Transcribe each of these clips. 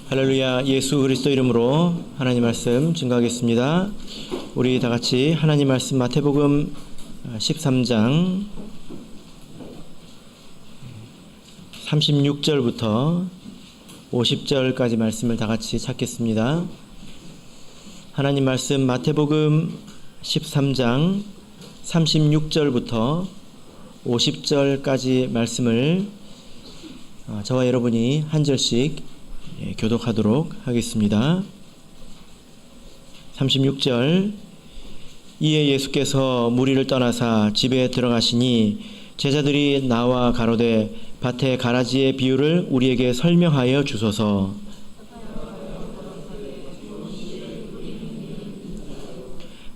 할렐루야. 예수 그리스도 이름으로 하나님 말씀 증거하겠습니다. 우리 다 같이 하나님 말씀 마태복음 13장 36절부터 50절까지 말씀을 다 같이 찾겠습니다. 하나님 말씀 마태복음 13장 36절부터 50절까지 말씀을 저와 여러분이 한 절씩 교독하도록 하겠습니다. 36절. 이에 예수께서 무리를 떠나사 집에 들어가시니 제자들이 나와 가로되 밭의 가라지의 비유를 우리에게 설명하여 주소서.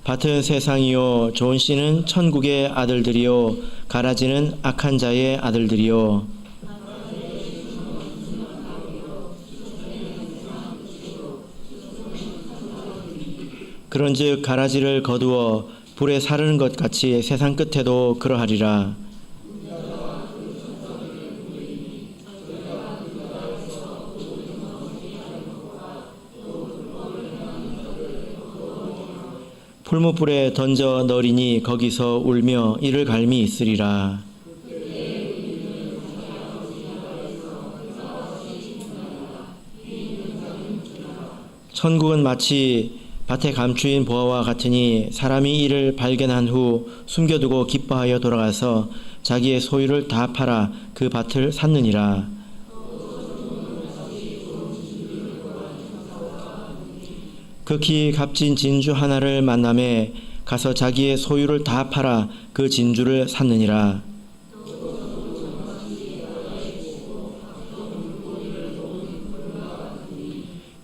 밭은 세상이요 좋은 씨는 천국의 아들들이요 가라지는 악한 자의 아들들이요. 그런즉 가라지를 거두어 불에 사르는 것 같이 세상 끝에도 그러하리라. 풀무불에 던져 넣으리니 거기서 울며 이를 갈미 있으리라. 천국은 마치 밭에 감추인 보화와 같으니 사람이 이를 발견한 후 숨겨두고 기뻐하여 돌아가서 자기의 소유를 다 팔아 그 밭을 샀느니라. 극히 값진 진주 하나를 만남에 가서 자기의 소유를 다 팔아 그 진주를 샀느니라.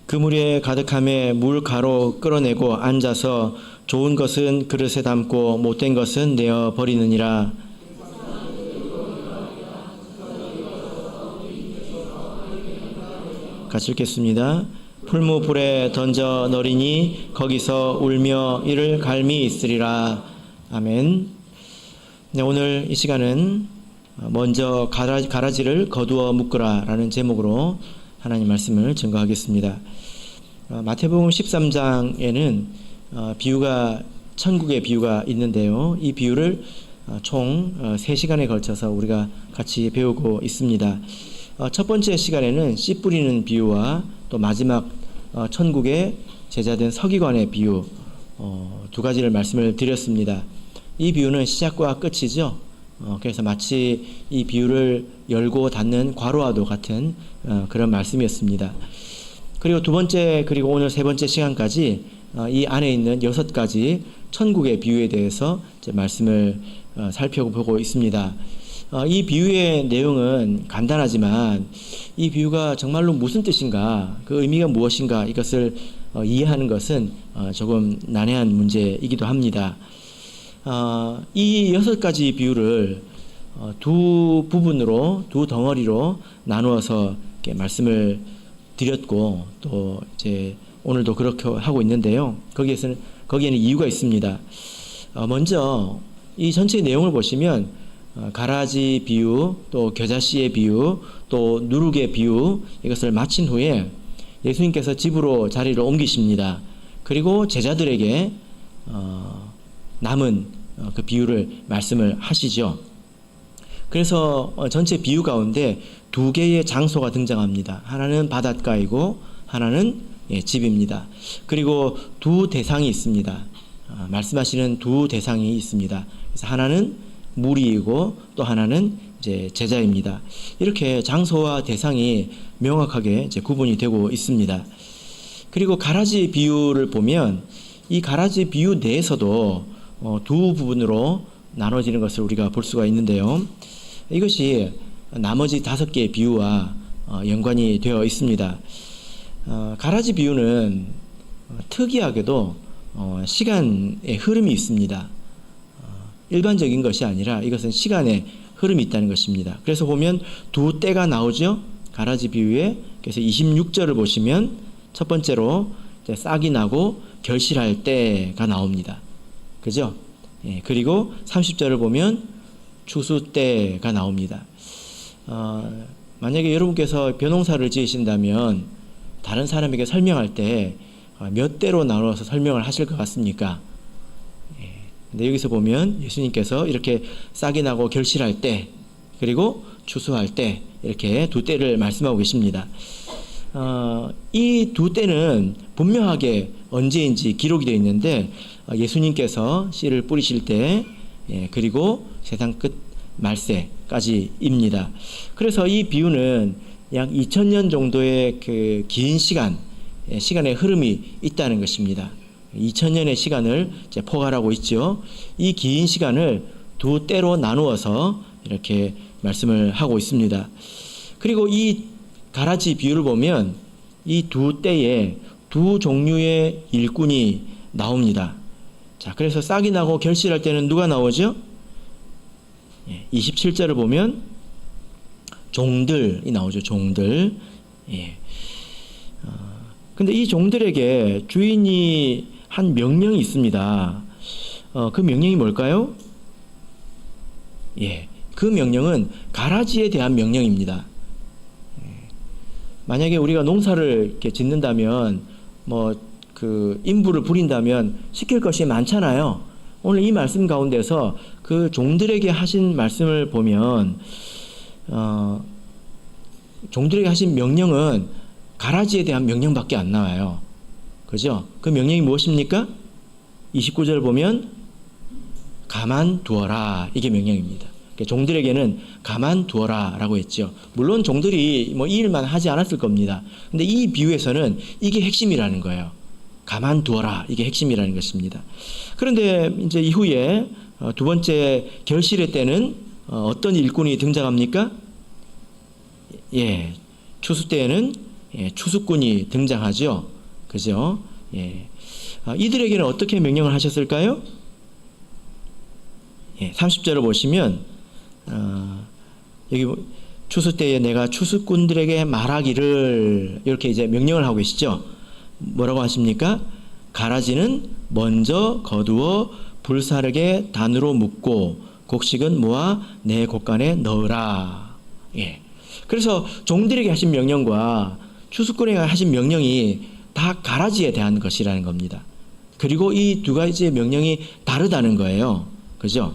그물에 가득함에 물 가로 끌어내고 앉아서 좋은 것은 그릇에 담고 못된 것은 내어 버리느니라. 같이 읽겠습니다. 풀무불에 던져 넣으리니 거기서 울며 이를 갈미 있으리라. 아멘. 네, 오늘 이 시간은 먼저 가라지를 거두어 묶으라 라는 제목으로 하나님 말씀을 증거하겠습니다. 마태복음 13장에는 비유가 천국의 비유가 있는데요. 이 비유를 총 3시간에 걸쳐서 우리가 같이 배우고 있습니다. 첫 번째 시간에는 씨 뿌리는 비유와 또 마지막 천국의 제자된 서기관의 비유 두 가지를 말씀을 드렸습니다. 이 비유는 시작과 끝이죠. 그래서 마치 이 비유를 열고 닫는 괄호와도 같은 그런 말씀이었습니다. 그리고 두 번째 그리고 오늘 세 번째 시간까지 이 안에 있는 6가지 천국의 비유에 대해서 이제 말씀을 살펴보고 있습니다. 이 비유의 내용은 간단하지만 이 비유가 정말로 무슨 뜻인가, 그 의미가 무엇인가 이것을 이해하는 것은 조금 난해한 문제이기도 합니다. 이 6가지 비유를 두 부분으로, 두 덩어리로 나누어서 이렇게 말씀을 드렸고 또 이제 오늘도 그렇게 하고 있는데요. 거기에는 이유가 있습니다. 먼저 이 전체 내용을 보시면 가라지 비유, 또 겨자씨의 비유, 또 누룩의 비유 이것을 마친 후에 예수님께서 집으로 자리를 옮기십니다. 그리고 제자들에게 남은 그 비유를 말씀을 하시죠. 그래서 전체 비유 가운데 2개의 장소가 등장합니다. 하나는 바닷가이고 하나는 집입니다. 그리고 두 대상이 있습니다. 말씀하시는 두 대상이 있습니다. 그래서 하나는 무리이고 또 하나는 이제 제자입니다. 이렇게 장소와 대상이 명확하게 이제 구분이 되고 있습니다. 그리고 가라지 비유를 보면 이 가라지 비유 내에서도 두 부분으로 나눠지는 것을 우리가 볼 수가 있는데요. 이것이 나머지 5개의 비유와 연관이 되어 있습니다. 가라지 비유는 특이하게도 시간의 흐름이 있습니다. 일반적인 것이 아니라 이것은 시간의 흐름이 있다는 것입니다. 그래서 보면 두 때가 나오죠. 가라지 비유에. 그래서 26절을 보시면 첫 번째로 싹이 나고 결실할 때가 나옵니다. 그죠? 그리고 30절을 보면 추수 때가 나옵니다. 만약에 여러분께서 벼농사를 지으신다면 다른 사람에게 설명할 때 몇 대로 나눠서 설명을 하실 것 같습니까? 근데 여기서 보면 예수님께서 이렇게 싹이 나고 결실할 때, 그리고 추수할 때, 이렇게 두 때를 말씀하고 계십니다. 이 두 때는 분명하게 언제인지 기록이 되어 있는데, 예수님께서 씨를 뿌리실 때, 그리고 세상 끝 말세까지입니다. 그래서 이 비유는 약 2000년 정도의 그 긴 시간의 흐름이 있다는 것입니다. 2000년의 시간을 이제 포괄하고 있죠. 이 긴 시간을 두 때로 나누어서 이렇게 말씀을 하고 있습니다. 그리고 이 가라지 비유를 보면 이 두 때에 두 종류의 일꾼이 나옵니다. 자, 그래서 싹이 나고 결실할 때는 누가 나오죠? 27절을 보면 종들이 나오죠. 종들. 근데 이 종들에게 주인이 한 명령이 있습니다. 그 명령이 뭘까요? 그 명령은 가라지에 대한 명령입니다. 만약에 우리가 농사를 이렇게 짓는다면, 인부를 부린다면 시킬 것이 많잖아요. 오늘 이 말씀 가운데서 그 종들에게 하신 말씀을 보면, 종들에게 하신 명령은 가라지에 대한 명령밖에 안 나와요. 그죠? 그 명령이 무엇입니까? 29절 보면 가만두어라, 이게 명령입니다. 종들에게는 가만두어라 라고 했죠. 물론 종들이 이 일만 하지 않았을 겁니다. 근데 이 비유에서는 이게 핵심이라는 거예요. 가만두어라, 이게 핵심이라는 것입니다. 그런데 이제 이후에 두 번째 결실의 때는 어떤 일꾼이 등장합니까? 추수 때에는 추수꾼이 등장하죠. 그죠? 이들에게는 어떻게 명령을 하셨을까요? 30절을 보시면 여기 추수 때에 내가 추수꾼들에게 말하기를, 이렇게 이제 명령을 하고 계시죠. 뭐라고 하십니까? 가라지는 먼저 거두어 불사르게 단으로 묶고 곡식은 모아 내 곡간에 넣으라. 그래서 종들에게 하신 명령과 추수꾼에게 하신 명령이 다 가라지에 대한 것이라는 겁니다. 그리고 이 두 가지의 명령이 다르다는 거예요. 그죠?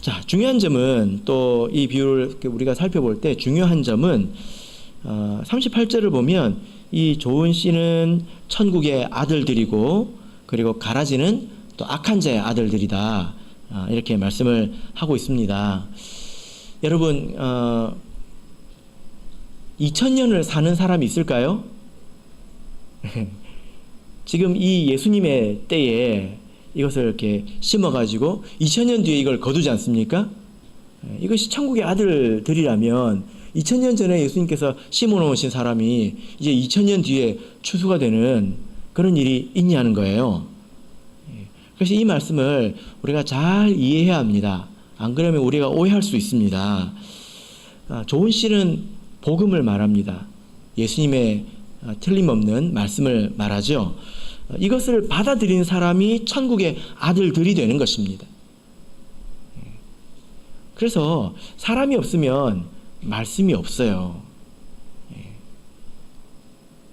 자, 중요한 점은, 또 이 비유를 우리가 살펴볼 때 중요한 점은 38절을 보면 이 좋은 씨는 천국의 아들들이고, 그리고 가라지는 또 악한 자의 아들들이다, 이렇게 말씀을 하고 있습니다. 여러분, 2000년을 사는 사람이 있을까요? 지금 이 예수님의 때에 이것을 이렇게 심어가지고 2000년 뒤에 이걸 거두지 않습니까? 이것이 천국의 아들들이라면 2000년 전에 예수님께서 심어놓으신 사람이 이제 2000년 뒤에 추수가 되는 그런 일이 있냐는 거예요. 그래서 이 말씀을 우리가 잘 이해해야 합니다. 안 그러면 우리가 오해할 수 있습니다. 좋은 씨는 복음을 말합니다. 예수님의 틀림없는 말씀을 말하죠. 이것을 받아들인 사람이 천국의 아들들이 되는 것입니다. 그래서 사람이 없으면 말씀이 없어요.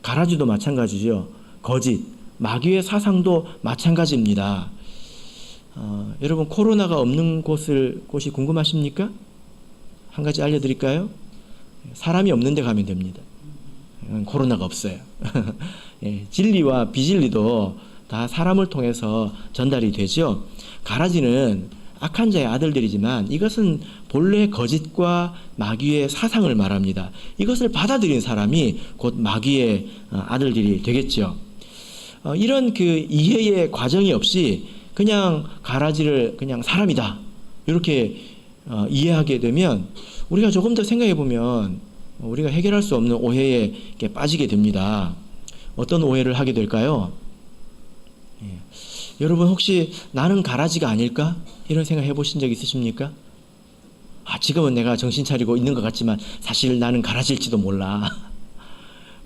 가라지도 마찬가지죠. 거짓, 마귀의 사상도 마찬가지입니다. 여러분, 코로나가 없는 곳이 궁금하십니까? 한 가지 알려드릴까요? 사람이 없는 데 가면 됩니다. 코로나가 없어요. 진리와 비진리도 다 사람을 통해서 전달이 되죠. 가라지는 악한 자의 아들들이지만 이것은 본래 거짓과 마귀의 사상을 말합니다. 이것을 받아들인 사람이 곧 마귀의 아들들이 되겠죠. 이런 그 이해의 과정이 없이 그냥 가라지를 그냥 사람이다, 이렇게 이해하게 되면 우리가 조금 더 생각해 보면 우리가 해결할 수 없는 오해에 빠지게 됩니다. 어떤 오해를 하게 될까요? 여러분, 혹시 나는 가라지가 아닐까? 이런 생각 해보신 적 있으십니까? 지금은 내가 정신 차리고 있는 것 같지만 사실 나는 가라지일지도 몰라.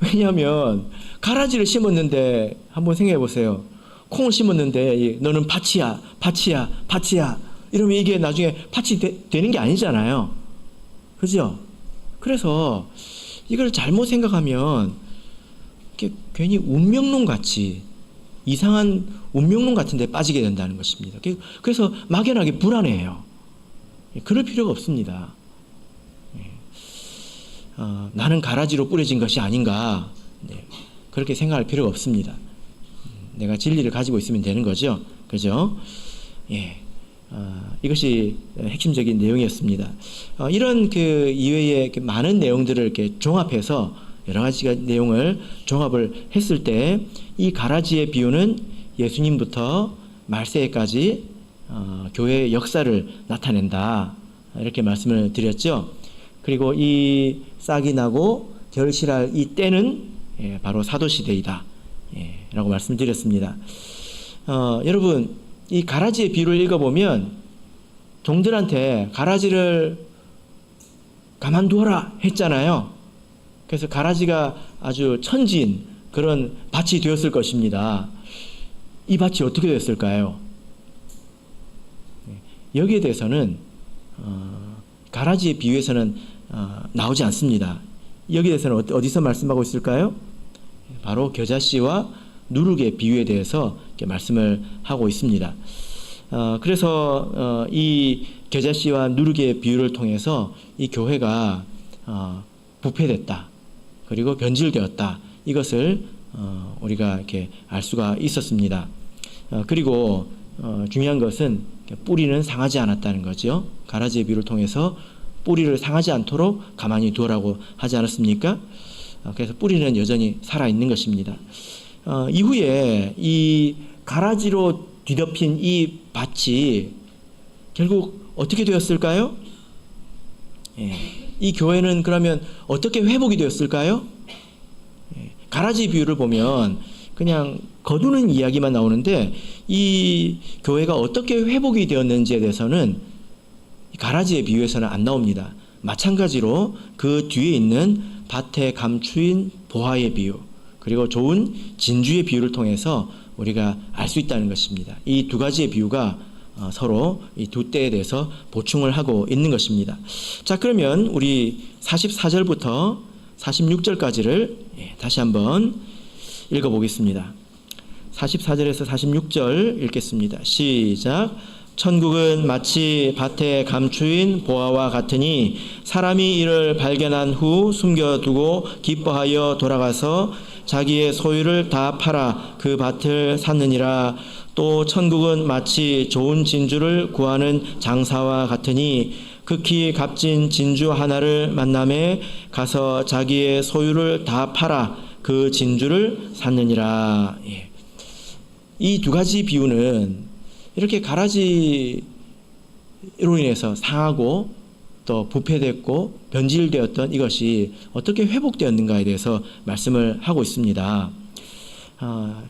왜냐하면 가라지를 심었는데, 한번 생각해 보세요. 콩을 심었는데 너는 팥이야, 팥이야, 팥이야, 이러면 이게 나중에 팥이 되는 게 아니잖아요. 그죠? 그래서 이걸 잘못 생각하면 괜히 운명론 같이 이상한 운명론 같은 데 빠지게 된다는 것입니다. 그래서 막연하게 불안해해요. 그럴 필요가 없습니다. 나는 가라지로 뿌려진 것이 아닌가, 그렇게 생각할 필요가 없습니다. 내가 진리를 가지고 있으면 되는 거죠. 그죠? 이것이 핵심적인 내용이었습니다. 이런 그 이외의 많은 내용들을 이렇게 종합해서 여러 가지 내용을 종합을 했을 때 이 가라지의 비유는 예수님부터 말세에까지 교회의 역사를 나타낸다, 이렇게 말씀을 드렸죠. 그리고 이 싹이 나고 결실할 이 때는 바로 사도시대이다, 라고 말씀드렸습니다. 여러분, 이 가라지의 비유를 읽어보면 종들한테 가라지를 가만두어라 했잖아요. 그래서 가라지가 아주 천지인 그런 밭이 되었을 것입니다. 이 밭이 어떻게 되었을까요? 여기에 대해서는 가라지의 비유에서는 나오지 않습니다. 여기에 대해서는 어디서 말씀하고 있을까요? 바로 겨자씨와 누룩의 비유에 대해서 이렇게 말씀을 하고 있습니다. 그래서 이 겨자씨와 누룩의 비유를 통해서 이 교회가 부패됐다, 그리고 변질되었다, 이것을 우리가 이렇게 알 수가 있었습니다. 그리고 중요한 것은 뿌리는 상하지 않았다는 거죠. 가라지의 비유를 통해서 뿌리를 상하지 않도록 가만히 두어라고 하지 않았습니까? 그래서 뿌리는 여전히 살아있는 것입니다. 이후에 이 가라지로 뒤덮인 이 밭이 결국 어떻게 되었을까요? 이 교회는 그러면 어떻게 회복이 되었을까요? 가라지 비유를 보면 그냥 거두는 이야기만 나오는데 이 교회가 어떻게 회복이 되었는지에 대해서는 가라지의 비유에서는 안 나옵니다. 마찬가지로 그 뒤에 있는 밭에 감추인 보화의 비유, 그리고 좋은 진주의 비유를 통해서 우리가 알 수 있다는 것입니다. 이 두 가지의 비유가 서로 이 두 때에 대해서 보충을 하고 있는 것입니다. 자, 그러면 우리 44절부터 46절까지를 다시 한번 읽어보겠습니다. 44절에서 46절 읽겠습니다. 시작. 천국은 마치 밭에 감추인 보화와 같으니 사람이 이를 발견한 후 숨겨두고 기뻐하여 돌아가서 자기의 소유를 다 팔아 그 밭을 샀느니라. 또 천국은 마치 좋은 진주를 구하는 장사와 같으니 극히 값진 진주 하나를 만남에 가서 자기의 소유를 다 팔아 그 진주를 샀느니라. 이 두 가지 비유는 이렇게 가라지로 인해서 상하고 또 부패됐고 변질되었던 이것이 어떻게 회복되었는가에 대해서 말씀을 하고 있습니다.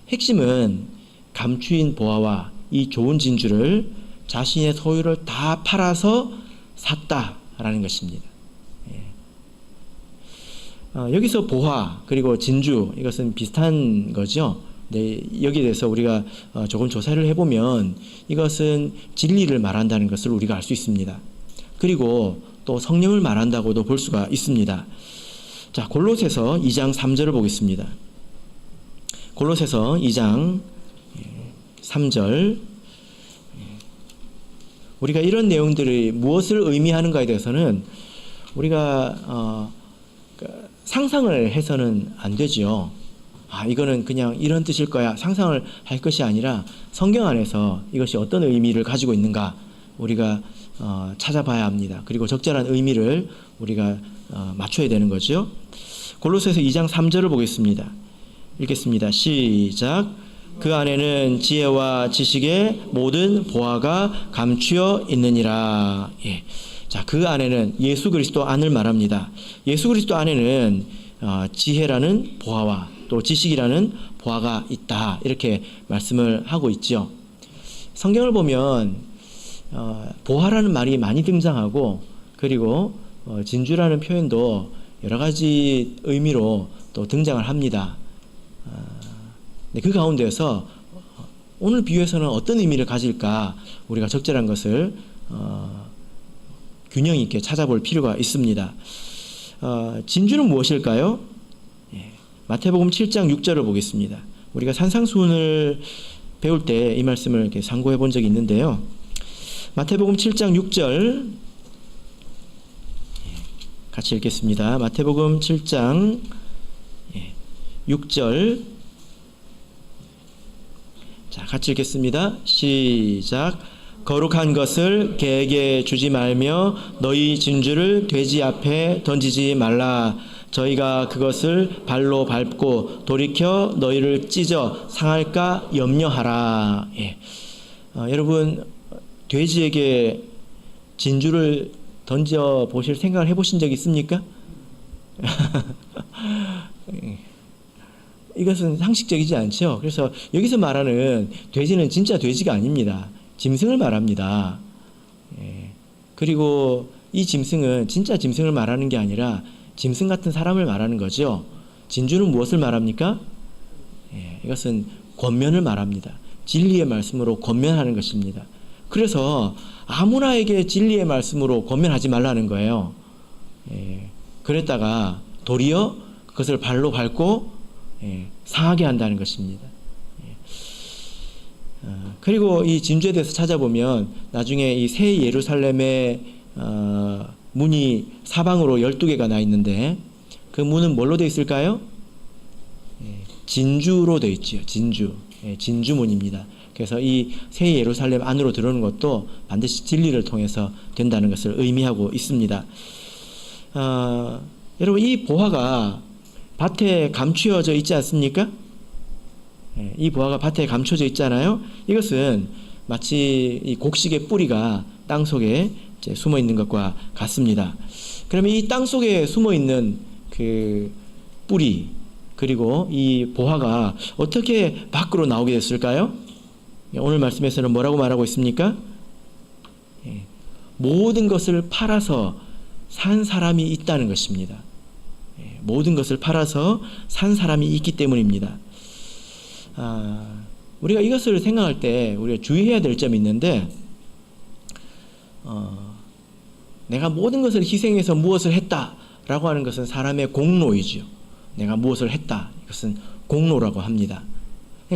핵심은 감추인 보화와 이 좋은 진주를 자신의 소유를 다 팔아서 샀다라는 것입니다. 여기서 보화 그리고 진주, 이것은 비슷한 거죠. 네, 여기에 대해서 우리가 조금 조사를 해보면 이것은 진리를 말한다는 것을 우리가 알 수 있습니다. 그리고 또 성령을 말한다고도 볼 수가 있습니다. 자, 골로새서 2장 3절을 보겠습니다. 골로새서 2장 3절. 우리가 이런 내용들이 무엇을 의미하는가에 대해서는 우리가 상상을 해서는 안 되지요. 이거는 그냥 이런 뜻일 거야, 상상을 할 것이 아니라 성경 안에서 이것이 어떤 의미를 가지고 있는가 우리가 찾아봐야 합니다. 그리고 적절한 의미를 우리가 맞춰야 되는 거죠. 골로새서 2장 3절을 보겠습니다. 읽겠습니다. 시작. 그 안에는 지혜와 지식의 모든 보화가 감추어 있느니라. 자, 그 안에는 예수 그리스도 안을 말합니다. 예수 그리스도 안에는 지혜라는 보화와 또 지식이라는 보화가 있다, 이렇게 말씀을 하고 있죠. 성경을 보면 보화라는 말이 많이 등장하고, 그리고 진주라는 표현도 여러 가지 의미로 또 등장을 합니다. 그 가운데서 오늘 비유에서는 어떤 의미를 가질까 우리가 적절한 것을 균형 있게 찾아볼 필요가 있습니다. 진주는 무엇일까요? 마태복음 7장 6절을 보겠습니다. 우리가 산상수훈을 배울 때 이 말씀을 이렇게 상고해 본 적이 있는데요. 마태복음 7장 6절 같이 읽겠습니다. 마태복음 7장 6절 자, 같이 읽겠습니다. 시작. 거룩한 것을 개에게 주지 말며 너희 진주를 돼지 앞에 던지지 말라. 저희가 그것을 발로 밟고 돌이켜 너희를 찢어 상할까 염려하라. 여러분, 돼지에게 진주를 던져 보실 생각을 해보신 적 있습니까? 이것은 상식적이지 않죠. 그래서 여기서 말하는 돼지는 진짜 돼지가 아닙니다. 짐승을 말합니다. 그리고 이 짐승은 진짜 짐승을 말하는 게 아니라 짐승 같은 사람을 말하는 거죠. 진주는 무엇을 말합니까? 이것은 권면을 말합니다. 진리의 말씀으로 권면하는 것입니다. 그래서 아무나에게 진리의 말씀으로 권면하지 말라는 거예요. 그랬다가 도리어 그것을 발로 밟고 상하게 한다는 것입니다. 그리고 이 진주에 대해서 찾아보면 나중에 이 새 예루살렘의 문이 사방으로 12개가 나 있는데 그 문은 뭘로 되어 있을까요? 진주로 되어 있지요. 진주. 진주문입니다. 그래서 이 새 예루살렘 안으로 들어오는 것도 반드시 진리를 통해서 된다는 것을 의미하고 있습니다. 여러분, 이 보화가 밭에 감추어져 있지 않습니까? 이 보화가 밭에 감춰져 있잖아요. 이것은 마치 이 곡식의 뿌리가 땅 속에 이제 숨어 있는 것과 같습니다. 그러면 이 땅 속에 숨어 있는 그 뿌리 그리고 이 보화가 어떻게 밖으로 나오게 됐을까요? 오늘 말씀에서는 뭐라고 말하고 있습니까? 모든 것을 팔아서 산 사람이 있다는 것입니다. 모든 것을 팔아서 산 사람이 있기 때문입니다. 우리가 이것을 생각할 때 우리가 주의해야 될 점이 있는데 내가 모든 것을 희생해서 무엇을 했다라고 하는 것은 사람의 공로이죠. 내가 무엇을 했다. 이것은 공로라고 합니다.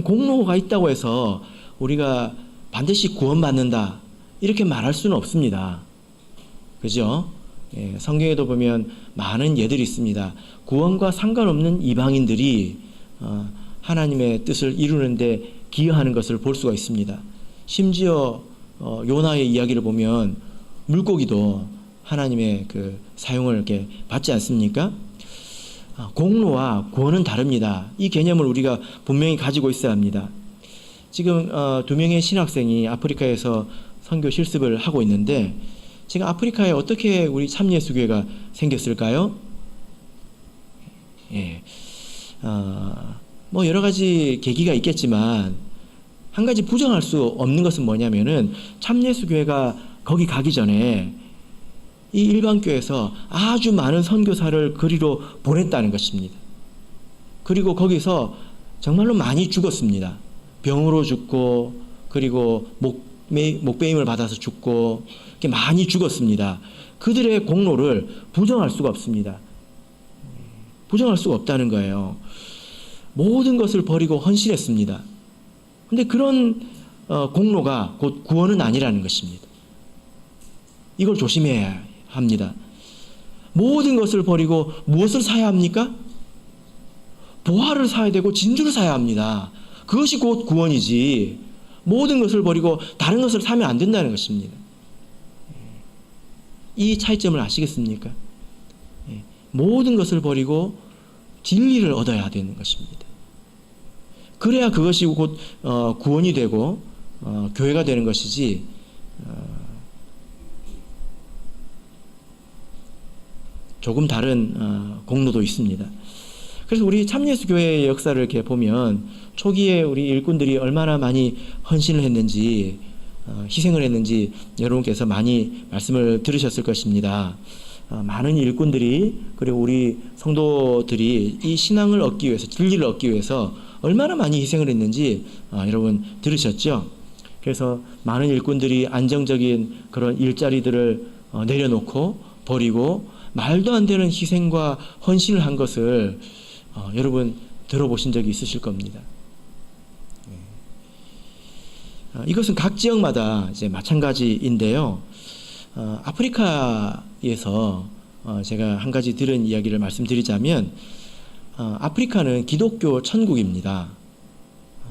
공로가 있다고 해서 우리가 반드시 구원받는다 이렇게 말할 수는 없습니다. 그죠? 성경에도 보면 많은 예들이 있습니다. 구원과 상관없는 이방인들이 하나님의 뜻을 이루는데 기여하는 것을 볼 수가 있습니다. 심지어 요나의 이야기를 보면 물고기도 하나님의 그 사용을 이렇게 받지 않습니까? 공로와 구원은 다릅니다. 이 개념을 우리가 분명히 가지고 있어야 합니다. 지금 2명의 신학생이 아프리카에서 선교 실습을 하고 있는데 지금 아프리카에 어떻게 우리 참예수교회가 생겼을까요? 뭐 여러 가지 계기가 있겠지만 한 가지 부정할 수 없는 것은 뭐냐면은 참예수교회가 거기 가기 전에 이 일반교회에서 아주 많은 선교사를 그리로 보냈다는 것입니다. 그리고 거기서 정말로 많이 죽었습니다. 병으로 죽고 그리고 목베임을 받아서 죽고 이렇게 많이 죽었습니다. 그들의 공로를 부정할 수가 없습니다. 부정할 수가 없다는 거예요. 모든 것을 버리고 헌신했습니다. 그런데 그런 공로가 곧 구원은 아니라는 것입니다. 이걸 조심해야 합니다. 모든 것을 버리고 무엇을 사야 합니까? 보화를 사야 되고 진주를 사야 합니다. 그것이 곧 구원이지 모든 것을 버리고 다른 것을 사면 안 된다는 것입니다. 이 차이점을 아시겠습니까? 모든 것을 버리고 진리를 얻어야 되는 것입니다. 그래야 그것이 곧 구원이 되고 교회가 되는 것이지 조금 다른 공로도 있습니다. 그래서 우리 참예수교회의 역사를 이렇게 보면 초기에 우리 일꾼들이 얼마나 많이 헌신을 했는지 희생을 했는지 여러분께서 많이 말씀을 들으셨을 것입니다. 많은 일꾼들이 그리고 우리 성도들이 이 신앙을 얻기 위해서 진리를 얻기 위해서 얼마나 많이 희생을 했는지 여러분 들으셨죠? 그래서 많은 일꾼들이 안정적인 그런 일자리들을 내려놓고 버리고 말도 안 되는 희생과 헌신을 한 것을 여러분 들어보신 적이 있으실 겁니다. 이것은 각 지역마다 이제 마찬가지인데요. 아프리카에서 제가 한 가지 들은 이야기를 말씀드리자면, 아프리카는 기독교 천국입니다.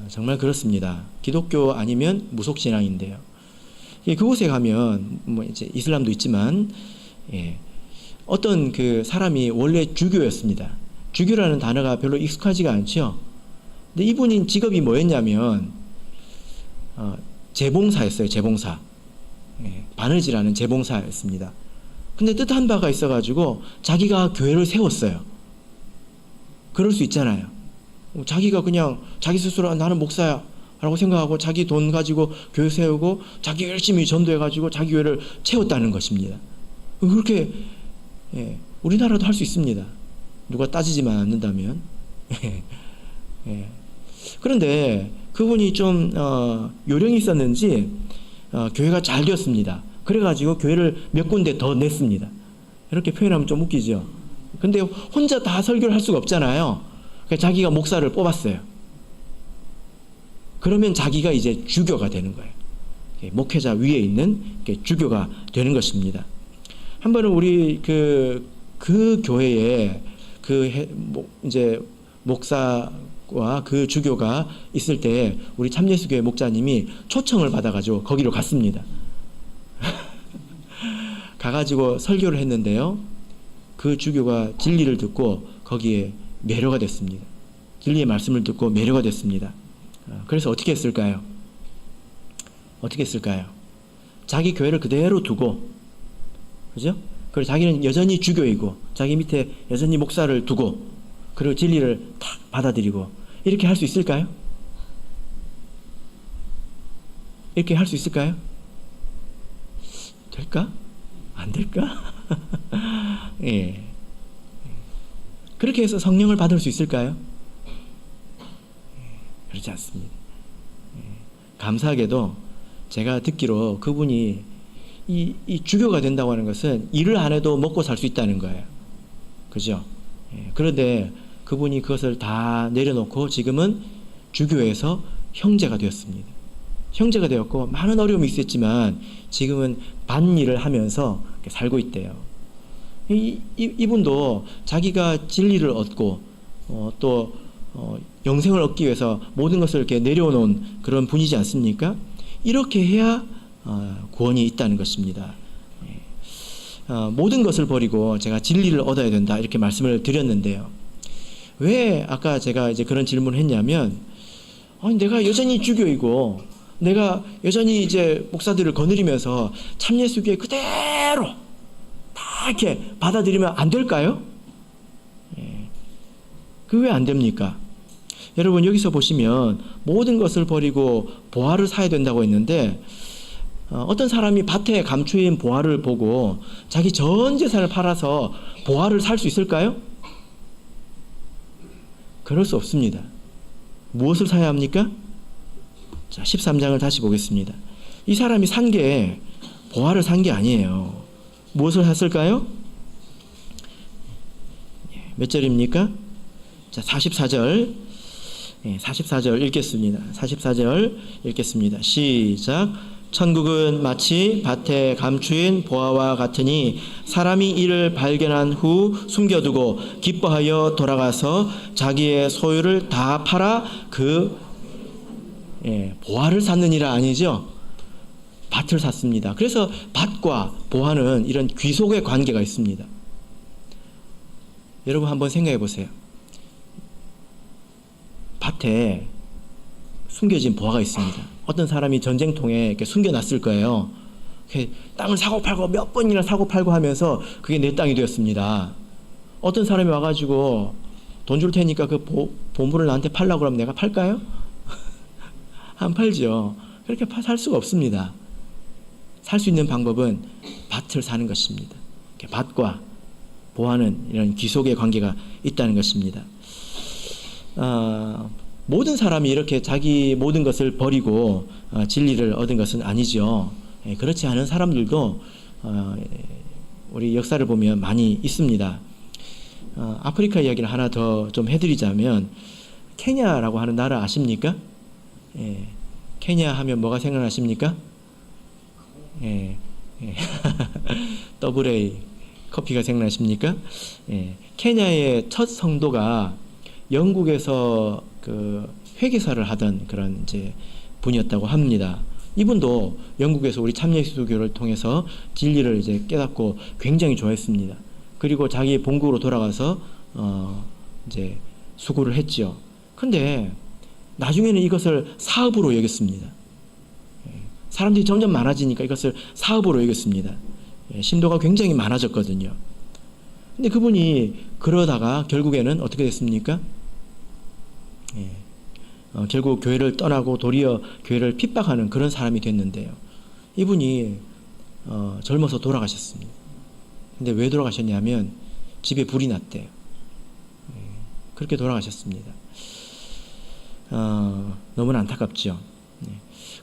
정말 그렇습니다. 기독교 아니면 무속신앙인데요. 그곳에 가면 뭐 이제 이슬람도 있지만, 어떤 그 사람이 원래 주교였습니다. 주교라는 단어가 별로 익숙하지가 않죠. 근데 이분이 직업이 뭐였냐면 재봉사였어요. 재봉사. 바느질하는 재봉사였습니다. 근데 뜻한 바가 있어가지고 자기가 교회를 세웠어요. 그럴 수 있잖아요. 자기가 그냥 자기 스스로 나는 목사야 라고 생각하고 자기 돈 가지고 교회 세우고 자기 열심히 전도해가지고 자기 교회를 채웠다는 것입니다. 그렇게 우리나라도 할 수 있습니다. 누가 따지지만 않는다면. 그런데 그분이 좀 요령이 있었는지 교회가 잘 되었습니다. 그래가지고 교회를 몇 군데 더 냈습니다. 이렇게 표현하면 좀 웃기죠. 근데 혼자 다 설교를 할 수가 없잖아요. 그래서 자기가 목사를 뽑았어요. 그러면 자기가 이제 주교가 되는 거예요. 목회자 위에 있는 주교가 되는 것입니다. 한 번은 우리 그 교회에 이제 목사와 그 주교가 있을 때 우리 참예수교회 목자님이 초청을 받아가지고 거기로 갔습니다. 가가지고 설교를 했는데요. 그 주교가 진리를 듣고 거기에 매료가 됐습니다. 진리의 말씀을 듣고 매료가 됐습니다. 그래서 어떻게 했을까요? 어떻게 했을까요? 자기 교회를 그대로 두고, 그죠? 그리고 자기는 여전히 주교이고 자기 밑에 여전히 목사를 두고 그리고 진리를 탁 받아들이고, 이렇게 할 수 있을까요? 이렇게 할 수 있을까요? 될까? 안 될까? 예. 그렇게 해서 성령을 받을 수 있을까요? 그렇지 않습니다. 감사하게도 제가 듣기로 그분이 이 주교가 된다고 하는 것은 일을 안 해도 먹고 살 수 있다는 거예요. 그죠? 그런데 그분이 그것을 다 내려놓고 지금은 주교에서 형제가 되었습니다. 형제가 되었고 많은 어려움이 있었지만 지금은 밭일을 하면서 살고 있대요. 이분도 자기가 진리를 얻고 또 영생을 얻기 위해서 모든 것을 이렇게 내려놓은 그런 분이지 않습니까? 이렇게 해야 구원이 있다는 것입니다. 모든 것을 버리고 제가 진리를 얻어야 된다 이렇게 말씀을 드렸는데요. 왜 아까 제가 이제 그런 질문을 했냐면, 내가 여전히 주교이고 내가 여전히 이제 목사들을 거느리면서 참예수교회 그대로 다 이렇게 받아들이면 안 될까요? 그 왜 안 됩니까? 여러분 여기서 보시면 모든 것을 버리고 보화를 사야 된다고 했는데, 어떤 사람이 밭에 감추인 보화를 보고 자기 전 재산을 팔아서 보화를 살 수 있을까요? 그럴 수 없습니다. 무엇을 사야 합니까? 자, 13장을 다시 보겠습니다. 이 사람이 산 게 보화를 산 게 아니에요. 무엇을 샀을까요? 몇 절입니까? 자, 44절. 44절 읽겠습니다. 44절 읽겠습니다. 시작. 천국은 마치 밭에 감추인 보화와 같으니 사람이 이를 발견한 후 숨겨두고 기뻐하여 돌아가서 자기의 소유를 다 팔아 보화를 샀느니라. 아니죠? 밭을 샀습니다. 그래서 밭과 보화는 이런 귀속의 관계가 있습니다. 여러분 한번 생각해 보세요. 밭에 숨겨진 보화가 있습니다. 어떤 사람이 전쟁통에 이렇게 숨겨놨을 거예요. 땅을 사고 팔고 몇 번이나 사고 팔고 하면서 그게 내 땅이 되었습니다. 어떤 사람이 와가지고 돈 줄 테니까 그 보물을 나한테 팔라고 그러면 내가 팔까요? 안 팔죠. 그렇게 살 수가 없습니다. 살 수 있는 방법은 밭을 사는 것입니다. 밭과 보화는 이런 귀속의 관계가 있다는 것입니다. 모든 사람이 이렇게 자기 모든 것을 버리고 진리를 얻은 것은 아니죠. 그렇지 않은 사람들도 우리 역사를 보면 많이 있습니다. 아프리카 이야기를 하나 더 좀 해드리자면 케냐라고 하는 나라 아십니까? 예, 케냐 하면 뭐가 생각나십니까? 예, 예. 더블 A 커피가 생각나십니까? 예, 케냐의 첫 성도가 영국에서 그 회계사를 하던 그런 이제 분이었다고 합니다. 이분도 영국에서 우리 참예수교를 통해서 진리를 이제 깨닫고 굉장히 좋아했습니다. 그리고 자기 본국으로 돌아가서 이제 수고를 했지요. 근데 나중에는 이것을 사업으로 여겼습니다. 사람들이 점점 많아지니까 이것을 사업으로 여겼습니다. 신도가 굉장히 많아졌거든요. 근데 그분이 그러다가 결국에는 어떻게 됐습니까? 결국 교회를 떠나고 도리어 교회를 핍박하는 그런 사람이 됐는데요. 이분이 젊어서 돌아가셨습니다. 근데 왜 돌아가셨냐면 집에 불이 났대요. 그렇게 돌아가셨습니다. 너무나 안타깝죠.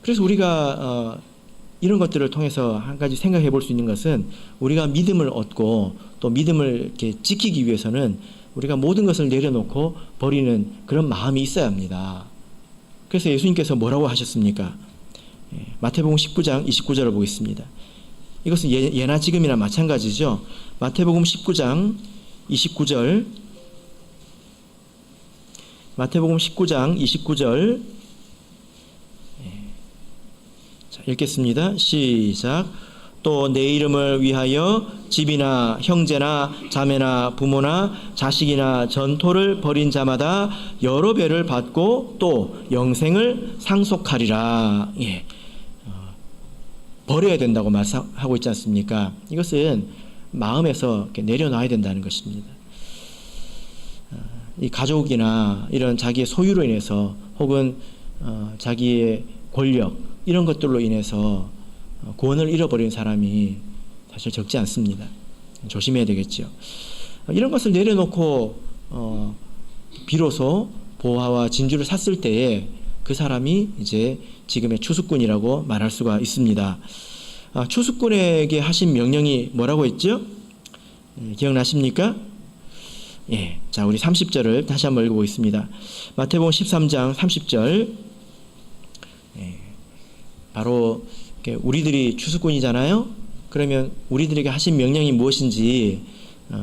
그래서 우리가 이런 것들을 통해서 한 가지 생각해 볼 수 있는 것은 우리가 믿음을 얻고 또 믿음을 이렇게 지키기 위해서는 우리가 모든 것을 내려놓고 버리는 그런 마음이 있어야 합니다. 그래서 예수님께서 뭐라고 하셨습니까? 마태복음 19장 29절을 보겠습니다. 이것은 예나 지금이나 마찬가지죠. 마태복음 19장 29절, 마태복음 19장 29절 자, 읽겠습니다. 시작. 또 내 이름을 위하여 집이나 형제나 자매나 부모나 자식이나 전토를 벌인 자마다 여러 배를 받고 또 영생을 상속하리라. 예. 버려야 된다고 말하고 있지 않습니까? 이것은 마음에서 이렇게 내려놔야 된다는 것입니다. 이 가족이나 이런 자기의 소유로 인해서 혹은 자기의 권력 이런 것들로 인해서 구원을 잃어버린 사람이 사실 적지 않습니다. 조심해야 되겠죠. 이런 것을 내려놓고 비로소 보화와 진주를 샀을 때에 그 사람이 이제 지금의 추수꾼이라고 말할 수가 있습니다. 추수꾼에게 하신 명령이 뭐라고 했죠? 기억나십니까? 예. 자, 우리 30절을 다시 한번 읽어보겠습니다. 마태복음 13장 30절. 예. 바로 우리들이 추수꾼이잖아요. 그러면 우리들에게 하신 명령이 무엇인지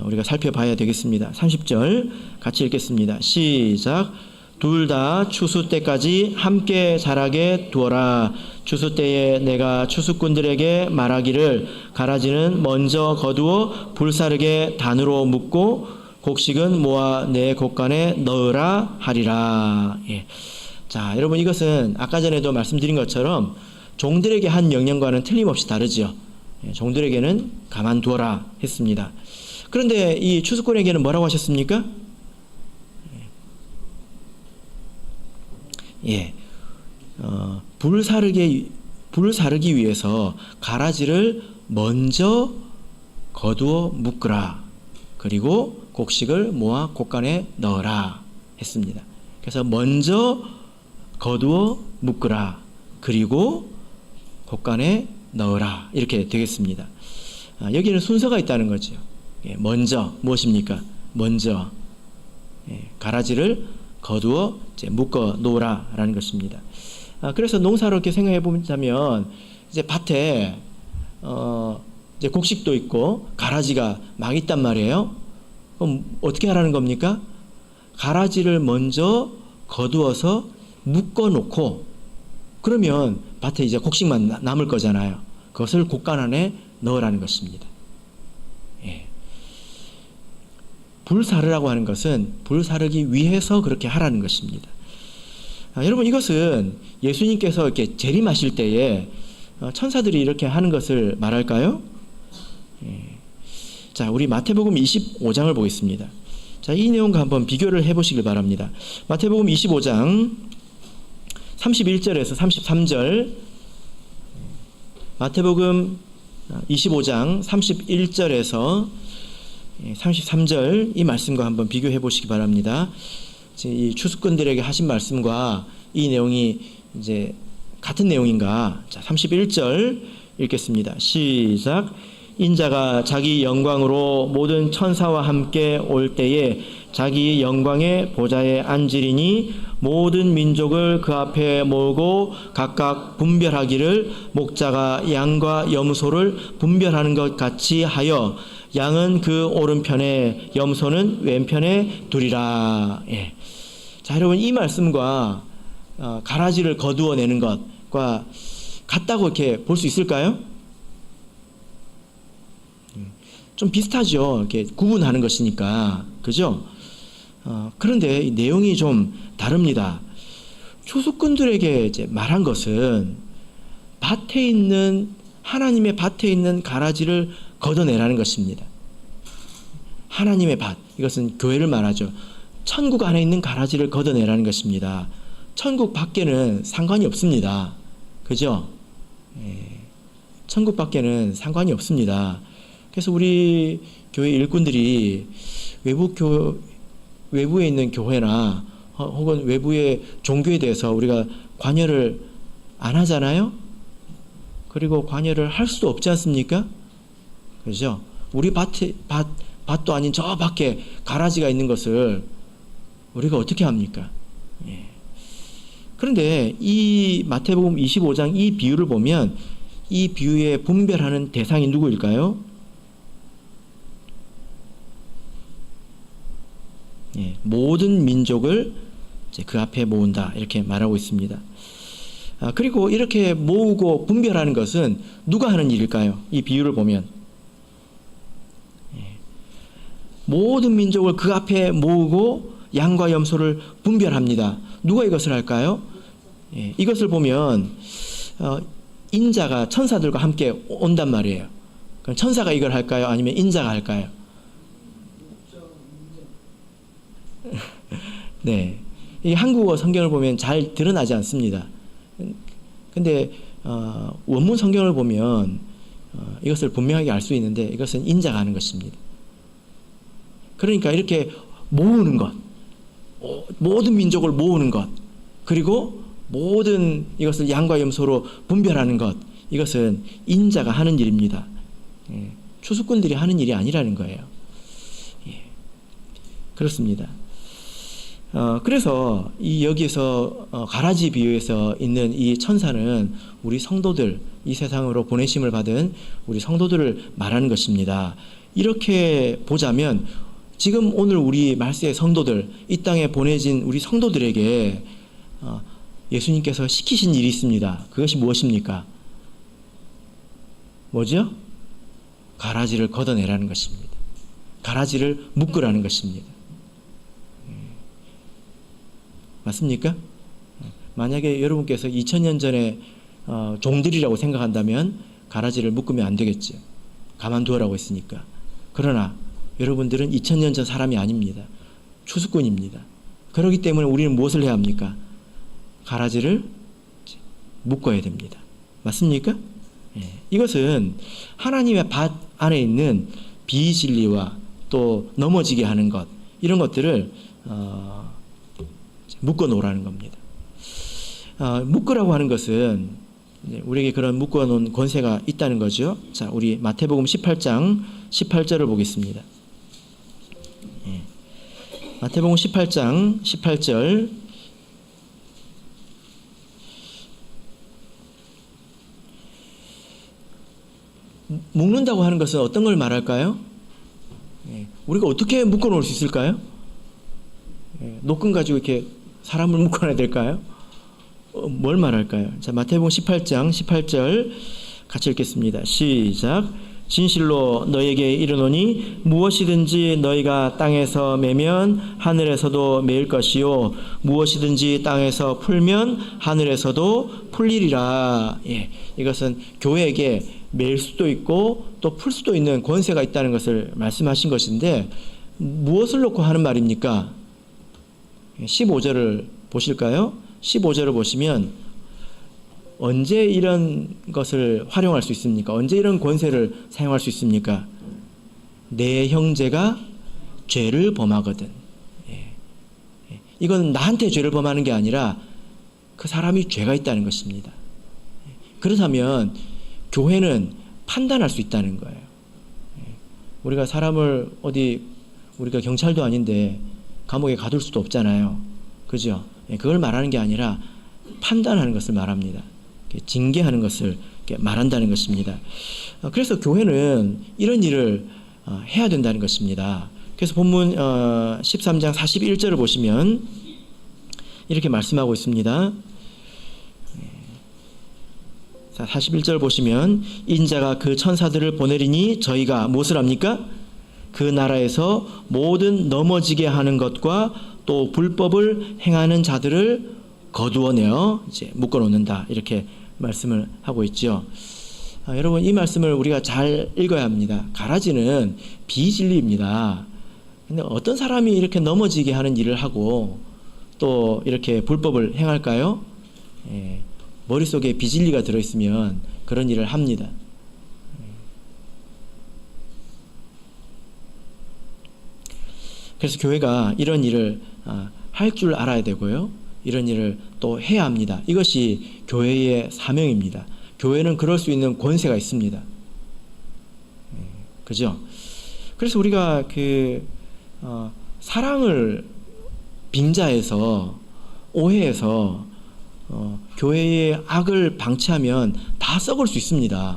우리가 살펴봐야 되겠습니다. 30절 같이 읽겠습니다. 시작. 둘 다 추수 때까지 함께 자라게 두어라. 추수 때에 내가 추수꾼들에게 말하기를 가라지는 먼저 거두어 불사르게 단으로 묶고 곡식은 모아 내 곡간에 넣으라 하리라. 예. 자, 여러분 이것은 아까 전에도 말씀드린 것처럼 종들에게 한 명령과는 틀림없이 다르죠. 예, 종들에게는 가만두어라 했습니다. 그런데 이 추수꾼에게는 뭐라고 하셨습니까? 예, 불사르기 위해서 가라지를 먼저 거두어 묶으라. 그리고 곡식을 모아 곡간에 넣어라 했습니다. 그래서 먼저 거두어 묶으라. 그리고 곡간에 넣어라. 이렇게 되겠습니다. 여기는 순서가 있다는 거죠. 예, 먼저 무엇입니까? 먼저 가라지를 거두어 이제 묶어 놓으라라는 것입니다. 그래서 농사로 이렇게 생각해 보자면 이제 밭에 이제 곡식도 있고 가라지가 막 있단 말이에요. 그럼 어떻게 하라는 겁니까? 가라지를 먼저 거두어서 묶어 놓고 그러면 밭에 이제 곡식만 남을 거잖아요. 그것을 곡간 안에 넣으라는 것입니다. 예. 불사르라고 하는 것은 불사르기 위해서 그렇게 하라는 것입니다. 여러분 이것은 예수님께서 이렇게 재림하실 때에 천사들이 이렇게 하는 것을 말할까요? 예. 자, 우리 마태복음 25장을 보겠습니다. 자, 이 내용과 한번 비교를 해보시길 바랍니다. 마태복음 25장 31절에서 33절, 마태복음 25장 31절에서 33절 이 말씀과 한번 비교해 보시기 바랍니다. 이 추수꾼들에게 하신 말씀과 이 내용이 이제 같은 내용인가? 자, 31절 읽겠습니다. 시작. 인자가 자기 영광으로 모든 천사와 함께 올 때에 자기 영광의 보좌에 앉으리니 모든 민족을 그 앞에 모으고 각각 분별하기를 목자가 양과 염소를 분별하는 것 같이 하여 양은 그 오른편에 염소는 왼편에 두리라. 예. 자, 여러분, 이 말씀과 가라지를 거두어내는 것과 같다고 이렇게 볼 수 있을까요? 좀 비슷하죠. 이렇게 구분하는 것이니까. 그죠? 그런데 이 내용이 좀 다릅니다. 추수꾼들에게 이제 말한 것은 밭에 있는, 하나님의 밭에 있는 가라지를 걷어내라는 것입니다. 하나님의 밭, 이것은 교회를 말하죠. 천국 안에 있는 가라지를 걷어내라는 것입니다. 천국 밖에는 상관이 없습니다. 그죠? 예. 천국 밖에는 상관이 없습니다. 그래서 우리 교회 일꾼들이 외부에 있는 교회나 혹은 외부의 종교에 대해서 우리가 관여를 안 하잖아요? 그리고 관여를 할 수도 없지 않습니까? 그죠? 우리 밭도 아닌 저 밖에 가라지가 있는 것을 우리가 어떻게 합니까? 예. 그런데 이 마태복음 25장 이 비유를 보면 이 비유에 분별하는 대상이 누구일까요? 예, 모든 민족을 이제 그 앞에 모은다, 이렇게 말하고 있습니다. 그리고 이렇게 모으고 분별하는 것은 누가 하는 일일까요? 이 비유를 보면 모든 민족을 그 앞에 모으고 양과 염소를 분별합니다. 누가 이것을 할까요? 예, 이것을 보면 인자가 천사들과 함께 온단 말이에요. 그럼 천사가 이걸 할까요? 아니면 인자가 할까요? 네, 이 한국어 성경을 보면 잘 드러나지 않습니다. 근데 원문 성경을 보면 이것을 분명하게 알 수 있는데 이것은 인자가 하는 것입니다. 그러니까 이렇게 모으는 것, 모든 민족을 모으는 것, 그리고 모든 이것을 양과 염소로 분별하는 것, 이것은 인자가 하는 일입니다. 예, 추수꾼들이 하는 일이 아니라는 거예요. 예, 그렇습니다. 그래서 여기에서 가라지 비유에서 있는 이 천사는 우리 성도들, 이 세상으로 보내심을 받은 우리 성도들을 말하는 것입니다. 이렇게 보자면 지금 오늘 우리 말세의 성도들, 이 땅에 보내진 우리 성도들에게 예수님께서 시키신 일이 있습니다. 그것이 무엇입니까? 뭐죠? 가라지를 걷어내라는 것입니다. 가라지를 묶으라는 것입니다. 맞습니까? 만약에 여러분께서 2000년 전에 종들이라고 생각한다면 가라지를 묶으면 안 되겠죠. 가만두어라고 했으니까. 그러나 여러분들은 2000년 전 사람이 아닙니다. 추수꾼입니다. 그렇기 때문에 우리는 무엇을 해야 합니까? 가라지를 묶어야 됩니다. 맞습니까? 예. 이것은 하나님의 밭 안에 있는 비진리와 또 넘어지게 하는 것, 이런 것들을 묶어 놓으라는 겁니다. 묶으라고 하는 것은 우리에게 그런 묶어 놓은 권세가 있다는 거죠. 자, 우리 마태복음 18장 18절을 보겠습니다. 예. 마태복음 18장 18절. 묶는다고 하는 것은 어떤 걸 말할까요? 예. 우리가 어떻게 묶어 놓을 수 있을까요? 예. 노끈 가지고 이렇게 사람을 묶어놔야 될까요? 뭘 말할까요? 자, 마태복음 18장 18절 같이 읽겠습니다. 시작. 진실로 너에게 이르노니 무엇이든지 너희가 땅에서 매면 하늘에서도 매일 것이요 무엇이든지 땅에서 풀면 하늘에서도 풀리리라. 예, 이것은 교회에게 매일 수도 있고 또 풀 수도 있는 권세가 있다는 것을 말씀하신 것인데 무엇을 놓고 하는 말입니까? 15절을 보실까요? 15절을 보시면 언제 이런 것을 활용할 수 있습니까? 언제 이런 권세를 사용할 수 있습니까? 내 형제가 죄를 범하거든. 이건 나한테 죄를 범하는 게 아니라 그 사람이 죄가 있다는 것입니다. 그렇다면 교회는 판단할 수 있다는 거예요. 우리가 사람을 우리가 경찰도 아닌데 감옥에 가둘 수도 없잖아요. 그죠? 그걸 말하는 게 아니라 판단하는 것을 말합니다. 징계하는 것을 말한다는 것입니다. 그래서 교회는 이런 일을 해야 된다는 것입니다. 그래서 본문 13장 41절을 보시면 이렇게 말씀하고 있습니다. 41절 보시면 인자가 그 천사들을 보내리니 저희가 무엇을 합니까? 그 나라에서 모든 넘어지게 하는 것과 또 불법을 행하는 자들을 거두어내어 이제 묶어놓는다, 이렇게 말씀을 하고 있죠. 여러분, 이 말씀을 우리가 잘 읽어야 합니다. 가라지는 비진리입니다. 근데 어떤 사람이 이렇게 넘어지게 하는 일을 하고 또 이렇게 불법을 행할까요? 머릿속에 비진리가 들어있으면 그런 일을 합니다. 그래서 교회가 이런 일을 할 줄 알아야 되고요, 이런 일을 또 해야 합니다. 이것이 교회의 사명입니다. 교회는 그럴 수 있는 권세가 있습니다. 그죠? 그래서 우리가 사랑을 빙자해서 오해해서 교회의 악을 방치하면 다 썩을 수 있습니다.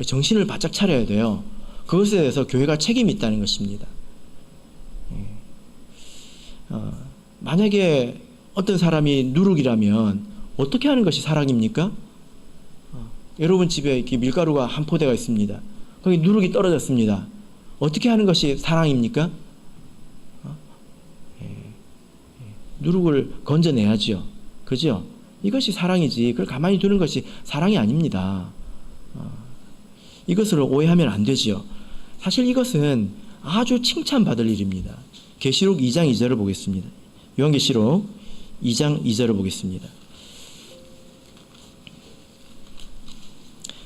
정신을 바짝 차려야 돼요. 그것에 대해서 교회가 책임이 있다는 것입니다. 만약에 어떤 사람이 누룩이라면 어떻게 하는 것이 사랑입니까? 여러분 집에 이렇게 밀가루가 한 포대가 있습니다. 거기 누룩이 떨어졌습니다. 어떻게 하는 것이 사랑입니까? 누룩을 건져내야죠. 그죠? 이것이 사랑이지, 그걸 가만히 두는 것이 사랑이 아닙니다. 이것을 오해하면 안 되지요. 사실 이것은 아주 칭찬받을 일입니다. 계시록 2장 2절을 보겠습니다. 요한계시록 2장 2절을 보겠습니다.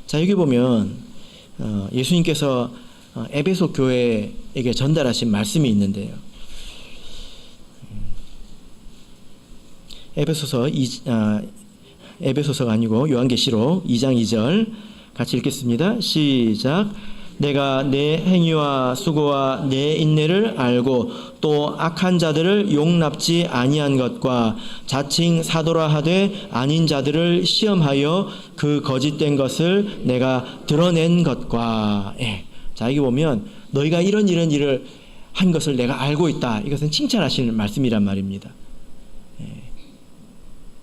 자, 여기 보면 예수님께서 에베소 교회에게 전달하신 말씀이 있는데요. 에베소서가 아니고 요한계시록 2장 2절 같이 읽겠습니다. 시작. 내가 내 행위와 수고와 내 인내를 알고 또 악한 자들을 용납지 아니한 것과 자칭 사도라 하되 아닌 자들을 시험하여 그 거짓된 것을 내가 드러낸 것과. 자, 여기 보면 너희가 이런 일을 한 것을 내가 알고 있다. 이것은 칭찬하시는 말씀이란 말입니다.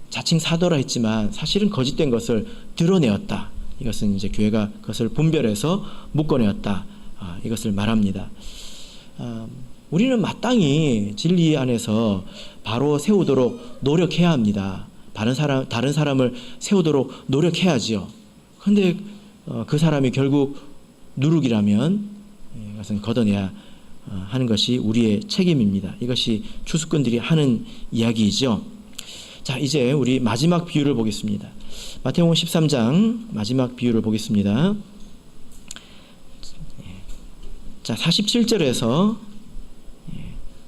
자칭 사도라 했지만 사실은 거짓된 것을 드러내었다. 이것은 이제 교회가 그것을 분별해서 묶어내었다. 이것을 말합니다. 우리는 마땅히 진리 안에서 바로 세우도록 노력해야 합니다. 다른 사람을 세우도록 노력해야지요. 그런데 그 사람이 결국 누룩이라면 이것은 걷어내야 하는 것이 우리의 책임입니다. 이것이 추수꾼들이 하는 이야기이죠. 자, 이제 우리 마지막 비유를 보겠습니다. 마태복음 13장 마지막 비유를 보겠습니다. 자, 47절에서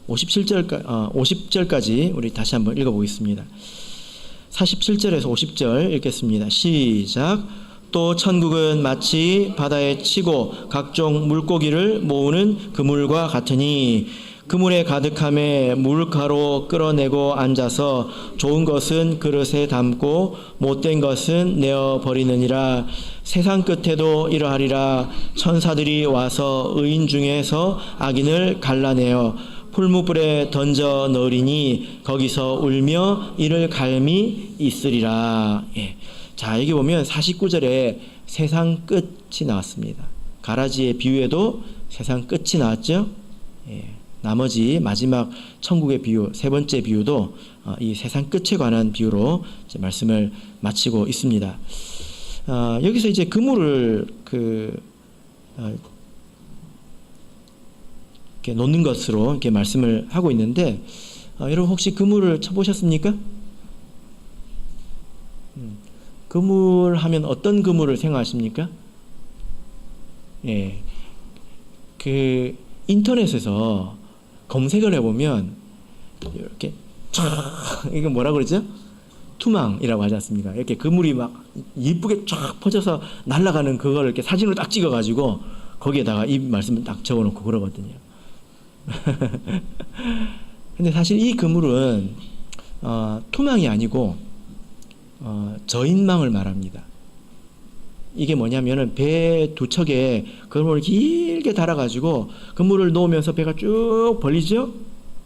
50절까지 우리 다시 한번 읽어보겠습니다. 47절에서 50절 읽겠습니다. 시작. 또 천국은 마치 바다에 치고 각종 물고기를 모으는 그물과 같으니 그물에 가득함에 물가로 끌어내고 앉아서 좋은 것은 그릇에 담고 못된 것은 내어 버리느니라. 세상 끝에도 이러하리라. 천사들이 와서 의인 중에서 악인을 갈라내어 풀무불에 던져 넣으리니 거기서 울며 이를 갈미 있으리라. 자, 여기 보면 49절에 세상 끝이 나왔습니다. 가라지의 비유에도 세상 끝이 나왔죠. 나머지 마지막 천국의 비유, 세 번째 비유도 이 세상 끝에 관한 비유로 이제 말씀을 마치고 있습니다. 여기서 이제 그물을 이렇게 놓는 것으로 이렇게 말씀을 하고 있는데, 여러분 혹시 그물을 쳐보셨습니까? 그물 하면 어떤 그물을 생각하십니까? 인터넷에서 검색을 해보면 이렇게 이거 뭐라 그러죠? 투망이라고 하지 않습니까? 이렇게 그물이 막 예쁘게 쫙 퍼져서 날아가는 그걸 이렇게 사진을 딱 찍어가지고 거기에다가 이 말씀을 딱 적어놓고 그러거든요. 근데 사실 이 그물은 투망이 아니고 저인망을 말합니다. 이게 뭐냐면은 배 두 척에 그물을 길게 달아가지고 그물을 놓으면서 배가 쭉 벌리죠?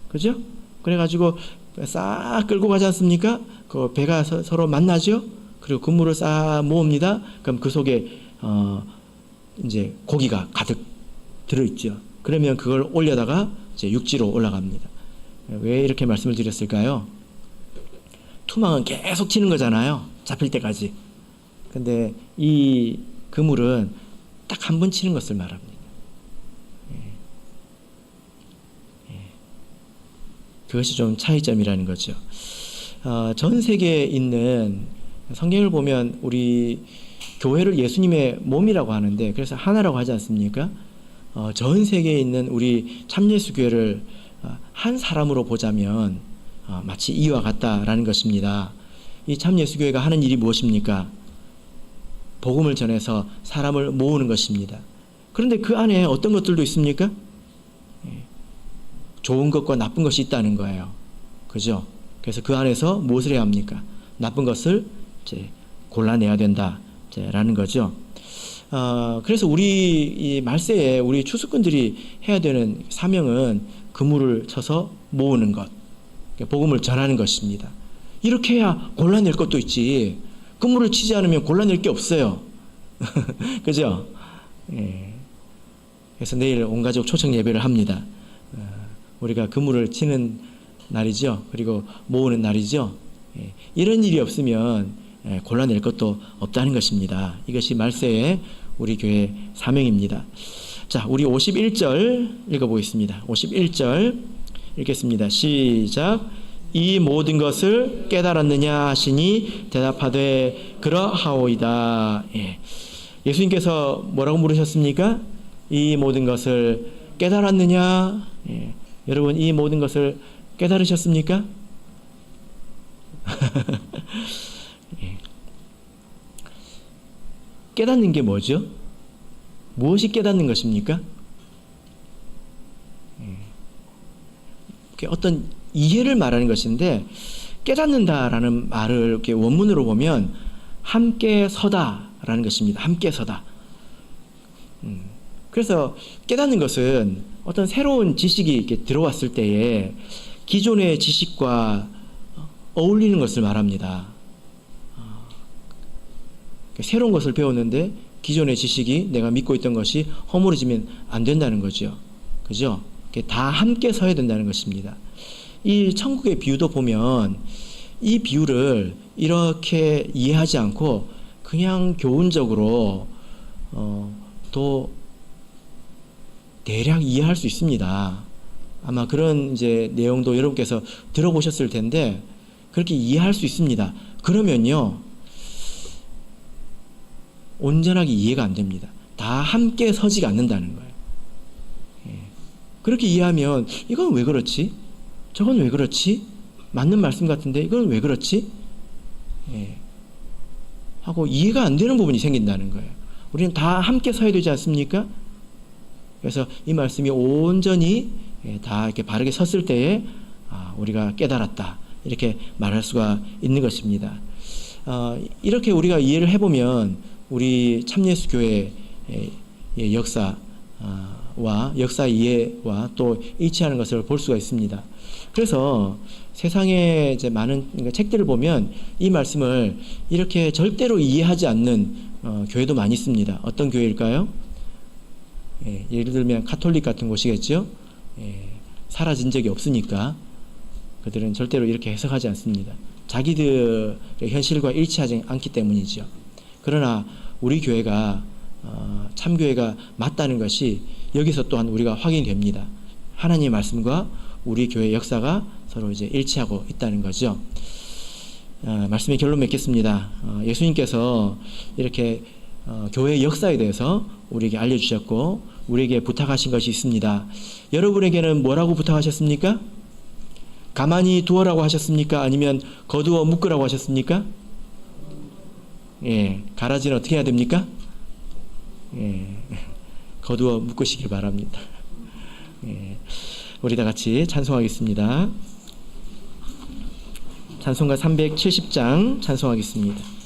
그죠? 그래가지고 싹 끌고 가지 않습니까? 그 배가 서로 만나죠? 그리고 그물을 싹 모읍니다. 그럼 그 속에 이제 고기가 가득 들어있죠. 그러면 그걸 올려다가 이제 육지로 올라갑니다. 왜 이렇게 말씀을 드렸을까요? 투망은 계속 치는 거잖아요. 잡힐 때까지. 근데 이 그물은 딱 한 번 치는 것을 말합니다. 그것이 좀 차이점이라는 거죠. 전 세계에 있는 성경을 보면 우리 교회를 예수님의 몸이라고 하는데 그래서 하나라고 하지 않습니까? 전 세계에 있는 우리 참예수 교회를 한 사람으로 보자면 마치 이와 같다라는 것입니다. 이 참예수 교회가 하는 일이 무엇입니까? 복음을 전해서 사람을 모으는 것입니다. 그런데 그 안에 어떤 것들도 있습니까? 좋은 것과 나쁜 것이 있다는 거예요. 그죠? 그래서 그 안에서 무엇을 해야 합니까? 나쁜 것을 이제 골라내야 된다라는 거죠. 그래서 우리 이 말세에 우리 추수꾼들이 해야 되는 사명은 그물을 쳐서 모으는 것, 복음을 전하는 것입니다. 이렇게 해야 골라낼 것도 있지. 그물을 치지 않으면 골라낼 게 없어요. 그죠? 예. 그래서 내일 온 가족 초청 예배를 합니다. 우리가 그물을 치는 날이죠. 그리고 모으는 날이죠. 예. 이런 일이 없으면 골라낼 것도 없다는 것입니다. 이것이 말세의 우리 교회 사명입니다. 자, 우리 51절 읽어보겠습니다. 51절 읽겠습니다. 시작. 이 모든 것을 깨달았느냐 하시니 대답하되 그러하오이다. 예. 예수님께서 뭐라고 물으셨습니까? 이 모든 것을 깨달았느냐? 예. 여러분 이 모든 것을 깨달으셨습니까? 예. 깨닫는 게 뭐죠? 무엇이 깨닫는 것입니까? 예. 어떤 이해를 말하는 것인데 깨닫는다라는 말을 이렇게 원문으로 보면 함께 서다라는 것입니다. 함께 서다. 그래서 깨닫는 것은 어떤 새로운 지식이 이렇게 들어왔을 때에 기존의 지식과 어울리는 것을 말합니다. 새로운 것을 배웠는데 기존의 지식이 내가 믿고 있던 것이 허물어지면 안 된다는 거죠. 그죠? 다 함께 서야 된다는 것입니다. 이 천국의 비유도 보면 이 비유를 이렇게 이해하지 않고 그냥 교훈적으로 또 대략 이해할 수 있습니다. 아마 그런 이제 내용도 여러분께서 들어보셨을 텐데 그렇게 이해할 수 있습니다. 그러면요 온전하게 이해가 안 됩니다. 다 함께 서지가 않는다는 거예요. 그렇게 이해하면 이건 왜 그렇지? 저건 왜 그렇지? 맞는 말씀 같은데 이건 왜 그렇지? 하고 이해가 안 되는 부분이 생긴다는 거예요. 우리는 다 함께 서야 되지 않습니까? 그래서 이 말씀이 온전히 다 이렇게 바르게 섰을 때에 우리가 깨달았다 이렇게 말할 수가 있는 것입니다. 이렇게 우리가 이해를 해보면 우리 참예수 교회의 역사와 역사 이해와 또 일치하는 것을 볼 수가 있습니다. 그래서 세상에 이제 많은 책들을 보면 이 말씀을 이렇게 절대로 이해하지 않는 교회도 많이 있습니다. 어떤 교회일까요? 예를 들면 가톨릭 같은 곳이겠죠. 사라진 적이 없으니까 그들은 절대로 이렇게 해석하지 않습니다. 자기들의 현실과 일치하지 않기 때문이죠. 그러나 우리 교회가 참교회가 맞다는 것이 여기서 또한 우리가 확인됩니다. 하나님의 말씀과 우리 교회 역사가 서로 이제 일치하고 있다는 거죠. 말씀의 결론 맺겠습니다. 예수님께서 이렇게 교회의 역사에 대해서 우리에게 알려주셨고 우리에게 부탁하신 것이 있습니다. 여러분에게는 뭐라고 부탁하셨습니까? 가만히 두어라고 하셨습니까? 아니면 거두어 묶으라고 하셨습니까? 가라지는 어떻게 해야 됩니까? 거두어 묶으시길 바랍니다. 예, 우리 다 같이 찬송하겠습니다. 찬송가 370장 찬송하겠습니다.